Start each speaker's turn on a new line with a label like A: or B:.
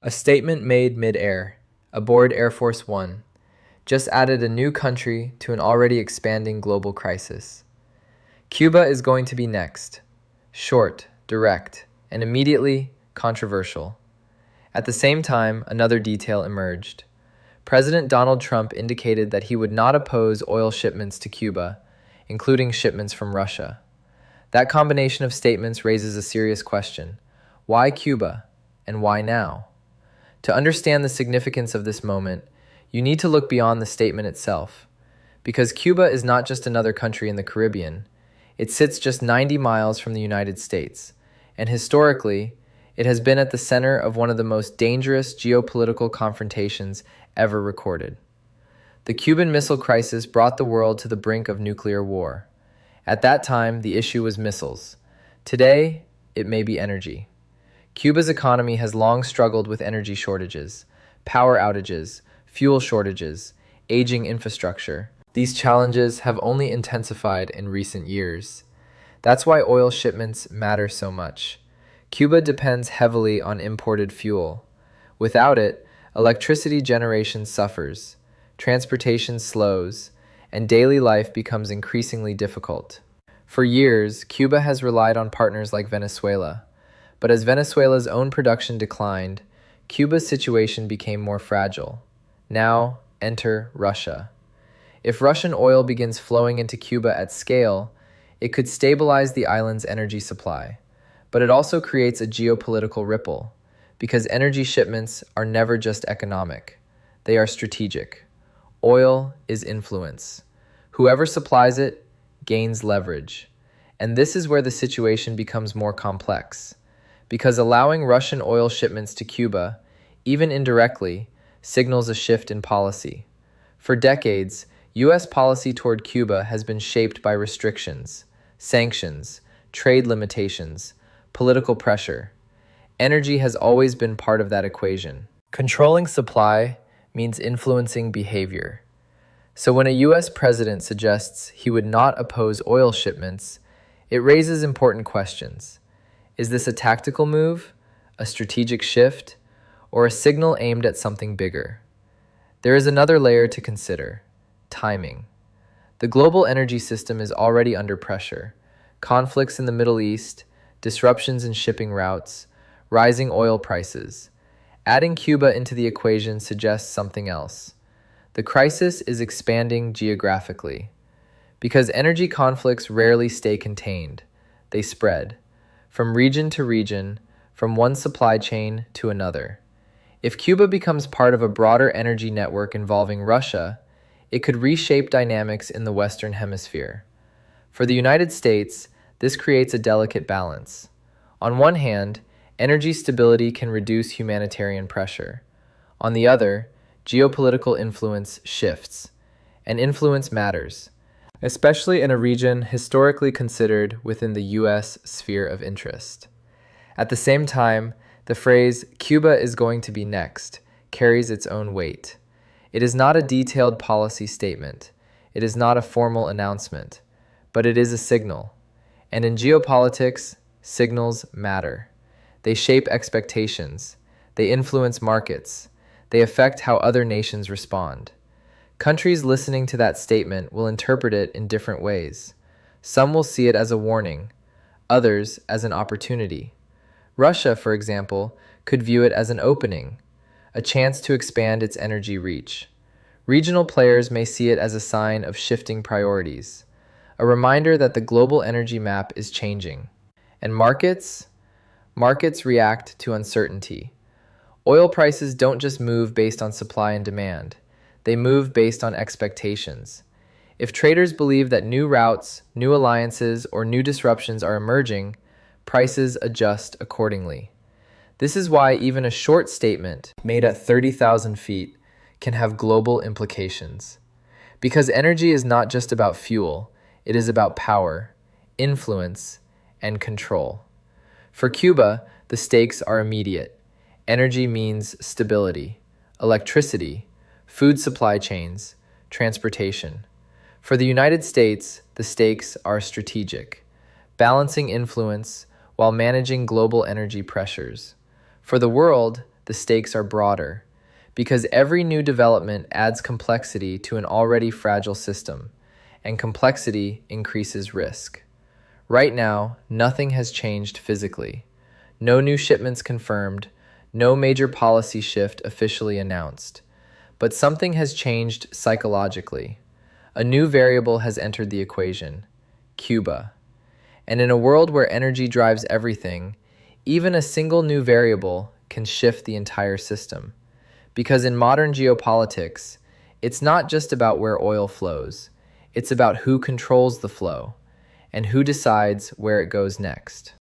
A: A statement made mid-air, aboard Air Force One, just added a new country to an already expanding global crisis. Cuba is going to be next. Short, direct, and immediately controversial. At the same time, another detail emerged. President Donald Trump indicated that he would not oppose oil shipments to Cuba, including shipments from Russia. That combination of statements raises a serious question. Why Cuba, and why now? To understand the significance of this moment, you need to look beyond the statement itself. Because Cuba is not just another country in the Caribbean, it sits just 90 miles from the United States, and historically, it has been at the center of one of the most dangerous geopolitical confrontations ever recorded. The Cuban Missile Crisis brought the world to the brink of nuclear war. At that time, the issue was missiles. Today, it may be energy. Cuba's economy has long struggled with energy shortages, power outages, fuel shortages, aging infrastructure. These challenges have only intensified in recent years. That's why oil shipments matter so much. Cuba depends heavily on imported fuel. Without it, electricity generation suffers, transportation slows, and daily life becomes increasingly difficult. For years, Cuba has relied on partners like Venezuela. But as Venezuela's own production declined, Cuba's situation became more fragile. Now, enter Russia. If Russian oil begins flowing into Cuba at scale, it could stabilize the island's energy supply. But it also creates a geopolitical ripple, because energy shipments are never just economic. They are strategic. Oil is influence. Whoever supplies it gains leverage. And this is where the situation becomes more complex. Because allowing Russian oil shipments to Cuba, even indirectly, signals a shift in policy. For decades, U.S. policy toward Cuba has been shaped by restrictions, sanctions, trade limitations, political pressure. Energy has always been part of that equation. Controlling supply means influencing behavior. So when a U.S. president suggests he would not oppose oil shipments, it raises important questions. Is this a tactical move, a strategic shift, or a signal aimed at something bigger? There is another layer to consider: timing. The global energy system is already under pressure. Conflicts in the Middle East, disruptions in shipping routes, rising oil prices. Adding Cuba into the equation suggests something else. The crisis is expanding geographically. Because energy conflicts rarely stay contained, they spread. From region to region, from one supply chain to another. If Cuba becomes part of a broader energy network involving Russia, it could reshape dynamics in the Western Hemisphere. For the United States, this creates a delicate balance. On one hand, energy stability can reduce humanitarian pressure. On the other, geopolitical influence shifts. And influence matters, especially in a region historically considered within the U.S. sphere of interest. At the same time, the phrase, "Cuba is going to be next," carries its own weight. It is not a detailed policy statement. It is not a formal announcement, but it is a signal. And in geopolitics, signals matter. They shape expectations. They influence markets. They affect how other nations respond. Countries listening to that statement will interpret it in different ways. Some will see it as a warning, others as an opportunity. Russia, for example, could view it as an opening, a chance to expand its energy reach. Regional players may see it as a sign of shifting priorities, a reminder that the global energy map is changing. And markets? Markets react to uncertainty. Oil prices don't just move based on supply and demand. They move based on expectations. If traders believe that new routes, new alliances, or new disruptions are emerging, prices adjust accordingly. This is why even a short statement made at 30,000 feet can have global implications. Because energy is not just about fuel, it is about power, influence, and control. For Cuba, the stakes are immediate. Energy means stability, electricity, food supply chains, transportation. For the United States, the stakes are strategic, balancing influence while managing global energy pressures. For the world, the stakes are broader, because every new development adds complexity to an already fragile system, and complexity increases risk. Right now, nothing has changed physically. No new shipments confirmed, no major policy shift officially announced. But something has changed psychologically. A new variable has entered the equation: Cuba. And in a world where energy drives everything, even a single new variable can shift the entire system. Because in modern geopolitics, it's not just about where oil flows, it's about who controls the flow and who decides where it goes next.